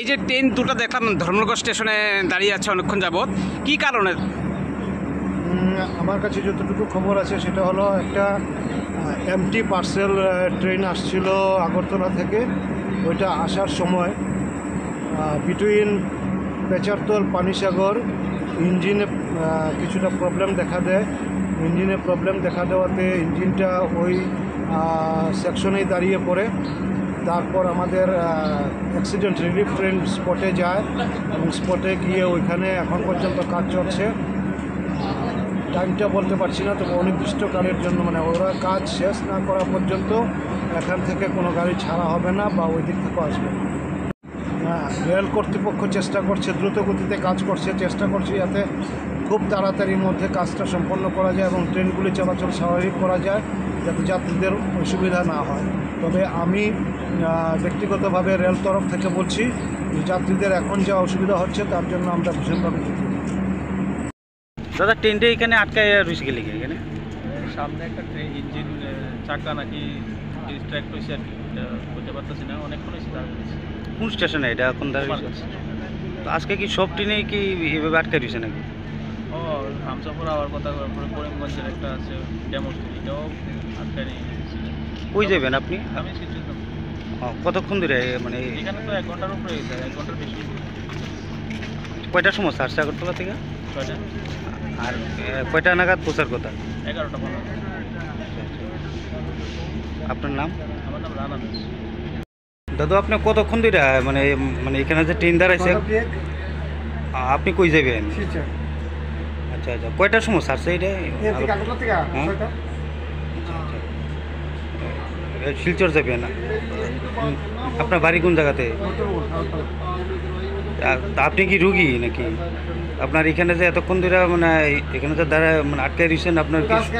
এই যে ট্রেন দুটো দেখলাম ধর্মনগর স্টেশনে দাঁড়িয়ে আছে অনেকক্ষণ যাবত, কি কারণে? আমার কাছে যতটুকু খবর আছে সেটা হলো একটা এমটি পার্সেল ট্রেন আসছিল আগরতলা থেকে। ওইটা আসার সময় বিটুইন পেচারতল পানিসাগর ইঞ্জিনে কিছুটা প্রবলেম দেখা দেয়। ইঞ্জিনে প্রবলেম দেখা দেওয়াতে ইঞ্জিনটা ওই সেকশনেই দাঁড়িয়ে পড়ে। তারপর আমাদের অ্যাক্সিডেন্ট রিলিফ ট্রেন স্পটে যায় এবং স্পটে গিয়ে ওইখানে এখন পর্যন্ত কাজ চলছে। টাইমটা বলতে পারছি না, তবে অনির্দিষ্টকালের জন্য মানে ওরা কাজ শেষ না করা পর্যন্ত এখান থেকে কোনো গাড়ি ছাড়া হবে না বা ওই দিক থেকেও আসবে না। রেল কর্তৃপক্ষ চেষ্টা করছে, দ্রুত গতিতে কাজ করছে, চেষ্টা করছে যাতে খুব তাড়াতাড়ির মধ্যে কাজটা সম্পন্ন করা যায় এবং ট্রেনগুলি চলাচল স্বাভাবিক করা যায়, যাতে যাত্রীদের অসুবিধা না হয়। তবে আমি ব্যক্তিগতভাবে রেল তরফ থেকে বলছি, যাত্রীদের এখন যা অসুবিধা হচ্ছে তার জন্য আমরা ভীষণভাবে দুঃখিত। দাদা, ট্রেনটা এখানে আটকায় রয়েছে গেলে এখানে সামনে একটা ট্রেন ইঞ্জিন চাকা নাকি ডিস্ট্র্যাক্ট হয়েছে আর কি, বলতে পারতেছি না, অনেকক্ষণ হয়েছে দাঁড়িয়ে। কোন স্টেশনে এটা এখন দাঁড়িয়ে? তো আজকে কি সব ট্রেনে কি এভাবে আটকায় রয়েছে নাকি? ও হামসাপুর আওয়ার কথা, তারপরে করিমগঞ্জের একটা আছে ডেমোস্ট্রি, এটাও আটকায় নিয়ে গেছে। কই যাবেন আপনি? আমি সিদ্ধান্ত কতক্ষণ ধরে মানে এখানে তো 1 ঘন্টার উপরে গেছে, 1 ঘন্টার বেশি। কয়টার সময় ছাড়ছে আগরতলা থেকে? 6টা আর কয়টা নাগাদ পৌঁছার কথা? 11টা 15। আপনার নাম? আমার নাম রানা দাস। দাদু, আপনি কতক্ষণ ধরে মানে মানে এখানে যে ট্রেন দাঁড়াইছে আপনি কই যাবেন? আচ্ছা আচ্ছা, কয়টার সময় ছাড়ছে এটা? শিলচর যাবেন? আপনার বাড়ি কোন জায়গাতে? আপনি কি রুগী নাকি? আপনার এখানে যে এতক্ষণ ধরে মানে এখানে যে দাঁড়ায় মানে আটকায় দিয়েছেন আপনার কি? আচ্ছা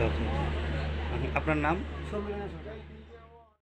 আচ্ছা, আপনার নাম?